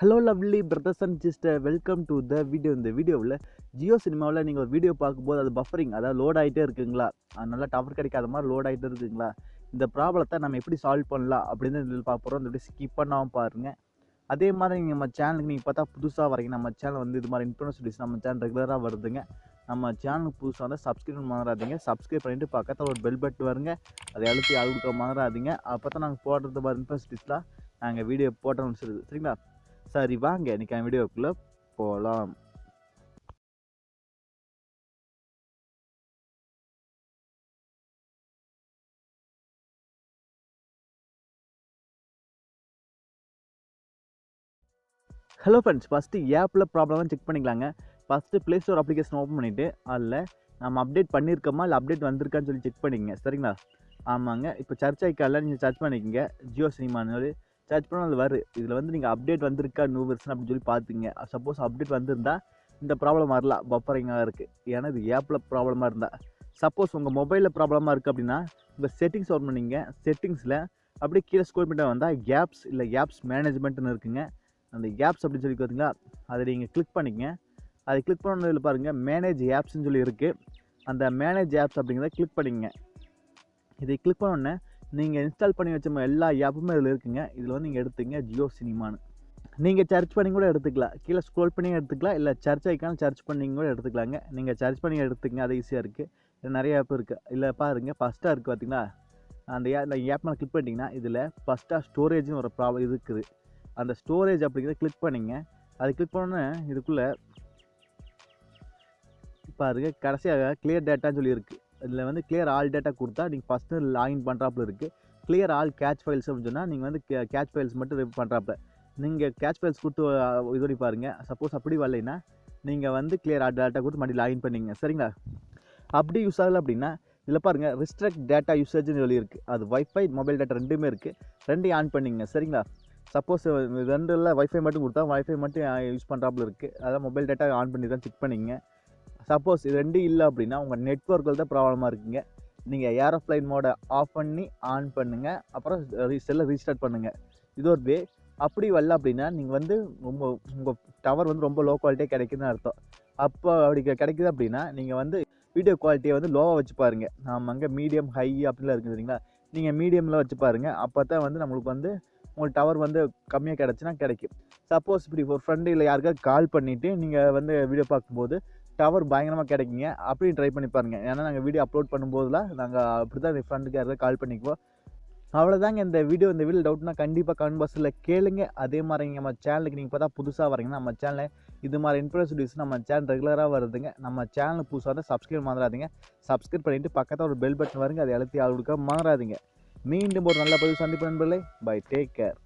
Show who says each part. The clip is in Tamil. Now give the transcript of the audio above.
Speaker 1: Hello lovely brothers and sister, welcome to the video. இந்த வீடியோவில் ஜியோ சினிமாவில் நீங்கள் ஒரு வீடியோ பார்க்கும்போது அது பஃபரிங், அதாவது லோட் ஆகிட்டே இருக்குங்களா, நல்லா டவர் கிடைக்காத மாதிரி லோட் ஆகிட்டே இருக்குங்களா, இந்த ப்ராப்ளத்தை நம்ம எப்படி சால்வ் பண்ணலாம் அப்படின்னு இதில் பார்க்க போகிறோம். இந்த வீடியோ ஸ்கிப் பண்ணாமல் பாருங்கள். அதே மாதிரி நீங்கள் நம்ம சேனலுக்கு நீங்கள் பார்த்தா புதுசாக வரீங்க, நம்ம சேனல் வந்து இது மாதிரி இன்ஃபர்மேஷன் நம்ம சேனல் ரெகுலராக வருதுங்க. நம்ம சேனலுக்கு புதுசாக வந்து சப்ஸ்கிரைப் மறந்துடாதீங்க. சப்ஸ்கிரைப் பண்ணிட்டு பக்கத்தில் ஒரு பெல் பட்டு வருங்க, அதை அழுத்தி அழுக்க மறந்துடாதீங்க. அப்போ தான் நாங்கள் போடுறது மாதிரி இன்ஃபர்மேஷன்ஸ்லாம் நாங்கள் வீடியோ போட்டோம்னு சொல்லுது. சரிங்களா? சரி வாங்க இன்னைக்கு வீடியோக்குள்ளே போகலாம். ஹலோ ஃப்ரெண்ட்ஸ், ஃபஸ்ட்டு ஆப்பில் ப்ராப்ளம்லாம் செக் பண்ணிக்கலாங்க. First play store application open பண்ணிவிட்டு அதில் நம்ம அப்டேட் பண்ணியிருக்கோமா இல்லை அப்டேட் வந்திருக்கான்னு சொல்லி செக் பண்ணிக்கங்க. சரிங்களா? ஆமாங்க. இப்போ சர்ச் ஐக்கானில் நீங்கள் சர்ச் பண்ணிக்கங்க, ஜியோ சினிமான்னு சர்ச் பண்ணால் அது வரும். இதில் வந்து நீங்கள் அப்டேட் வந்திருக்கா நியூ வெர்ஷன் அப்படின்னு சொல்லி பார்த்துங்க. சப்போஸ் அப்டேட் வந்திருந்தால் இந்த ப்ராப்ளம் வரலாம், பஃபரிங்காக இருக்குது. ஏன்னா இது ஆப்பில் ப்ராப்ளமாக இருந்தால். சப்போஸ் உங்கள் மொபைலில் ப்ராப்ளமாக இருக்குது அப்படின்னா உங்கள் செட்டிங்ஸ் ஓப்பன் பண்ணிங்க. செட்டிங்ஸில் அப்படியே கீழே ஸ்க்ரோல் பண்ணிட்டு வந்தால் கேப்ஸ் இல்லை கேப்ஸ் மேனேஜ்மெண்ட்னு இருக்குங்க. அந்த ஆப்ஸ் அப்படின்னு சொல்லி பார்த்தீங்களா, அதை நீங்கள் கிளிக் பண்ணிக்கங்க. அதை கிளிக் பண்ணதில் பாருங்கள் மேனேஜ் ஆப்ஸ்ன்னு சொல்லி இருக்குது. அந்த மேனேஜ் ஆப்ஸ் அப்படிங்கிறத கிளிக் பண்ணிக்கங்க. இதை கிளிக் பண்ணோன்னே நீங்கள் இன்ஸ்டால் பண்ணி வச்ச எல்லா ஆப்புமே இதில் இருக்குங்க. இதில் வந்து நீங்கள் எடுத்துங்க ஜியோ சினிமான்னு. நீங்கள் சர்ச் பண்ணி கூட எடுத்துக்கலாம், கீழே ஸ்க்ரோல் பண்ணி எடுத்துக்கலாம், இல்லை சர்ச் ஐக்கான சர்ச் பண்ணி கூட எடுத்துக்கலாங்க. நீங்கள் சர்ச் பண்ணி எடுத்துக்கங்க, அது ஈஸியாக இருக்குது. இதில் நிறைய ஆப் இருக்குது. இல்லை பாருங்கள், ஃபஸ்ட்டாக இருக்குது பார்த்தீங்களா, அந்த ஆப் மேலே கிளிக் பண்ணிட்டீங்கன்னா இதில் ஃபஸ்ட்டாக ஸ்டோரேஜ்னு ஒரு ப்ராப்ளம் இருக்குது. அந்த ஸ்டோரேஜ் அப்படிங்கிறத கிளிக் பண்ணிங்க. அது கிளிக் பண்ணோன்னே இதுக்குள்ளே பாருங்க, கடைசியாக கிளியர் டேட்டான்னு சொல்லி இருக்குது. இதில் வந்து கிளியர் ஆல் டேட்டா கொடுத்தா நீங்கள் ஃபஸ்ட்டு லாகின் பண்ணுறாப்புல இருக்குது. கிளியர் ஆல் கேட்ச் ஃபைல்ஸ் அப்படின்னு சொன்னால் நீங்கள் வந்து கேட்ச் ஃபைல்ஸ் மட்டும் ரிமூவ் பண்ணுறாப்புல. நீங்கள் கேட்ச் ஃபைல்ஸ் கொடுத்து இது பண்ணி பாருங்கள். சப்போஸ் அப்படி வரலைன்னா நீங்கள் வந்து கிளியர் ஆல் டேட்டா கொடுத்து மறுபடியும் லாகின் பண்ணிங்க. சரிங்களா? அப்படி யூஸ் ஆகலை அப்படின்னா இதில் பாருங்கள் ரிஸ்ட்ரிக்ட் டேட்டா யூசேஜ்னு சொல்லி இருக்குது. அது வைஃபை மொபைல் டேட்டா ரெண்டுமே இருக்குது. ரெண்டையும் ஆன் பண்ணிங்க. சரிங்களா? சப்போஸ் ரெண்டில் வைஃபை மட்டும் கொடுத்தா வைஃபை மட்டும் யூஸ் பண்ணுறாப்புல இருக்குது. அதான் மொபைல் டேட்டா ஆன் பண்ணி தான் செக் பண்ணிங்க. சப்போஸ் இது ரெண்டும் இல்லை அப்படின்னா உங்கள் நெட்ஒர்க்கில் தான் ப்ராப்ளமாக இருக்குங்க. நீங்கள் ஏரோப்ளைன் மோடை ஆஃப் பண்ணி ஆன் பண்ணுங்கள், அப்புறம் செல்லை ரீஸ்டார்ட் பண்ணுங்கள். இது ஒரு வே. அப்படி வரல அப்படின்னா நீங்கள் வந்து உங்கள் டவர் வந்து ரொம்ப லோ குவாலிட்டியாக கிடைக்குதுன்னு அர்த்தம். அப்போ அப்படி கிடைக்குது அப்படின்னா நீங்கள் வந்து வீடியோ குவாலிட்டியை வந்து லோவாக வச்சு பாருங்கள். அங்கே மீடியம் ஹை அப்படிலாம் இருக்குது சரிங்களா? நீங்கள் மீடியமில் வச்சு பாருங்கள். அப்போ தான் வந்து நம்மளுக்கு வந்து உங்களுக்கு டவர் வந்து கம்மியாக கிடச்சின்னா கிடைக்கும். சப்போஸ் இப்படி ஒரு ஃப்ரெண்டு இல்லை யாருக்காவது கால் பண்ணிவிட்டு நீங்கள் வந்து வீடியோ பார்க்கும்போது டவர் பயங்கரமாக கிடைக்குங்க. அப்படியும் ட்ரை பண்ணி பாருங்கள். ஏன்னா நாங்கள் வீடியோ அப்லோட் பண்ணும்போதெல்லாம் நாங்கள் அப்படி தான் என் ஃப்ரெண்டுக்கு யாராவது கால் பண்ணிக்குவோம். அவ்வளோதாங்க இந்த வீடியோ. இந்த வீடியோ டவுட்னா கண்டிப்பாக கமெண்ட் பாக்ஸில் கேளுங்க. அதே மாதிரி நம்ம சேனலுக்கு நீங்கள் பார்த்தா புதுசாக வரீங்கன்னா நம்ம சேனலில் இது மாதிரி இன்ட்ரெஸ்ட் வீடியோஸ் நம்ம சேனல் ரெகுலராக வருதுங்க. நம்ம சேனல் புதுசாக தான் சப்ஸ்கிரைப் மறந்துடாதீங்க. சப்ஸ்கிரைப் பண்ணிவிட்டு பக்கத்தில் ஒரு பெல் பட்டன் வருங்க, அதை அழுத்தி ஆள் கொடுக்க மறந்துடாதீங்க. மீண்டும் ஒரு நல்ல பதிவு சந்திப்பு நண்பர்களே. Bye, take care.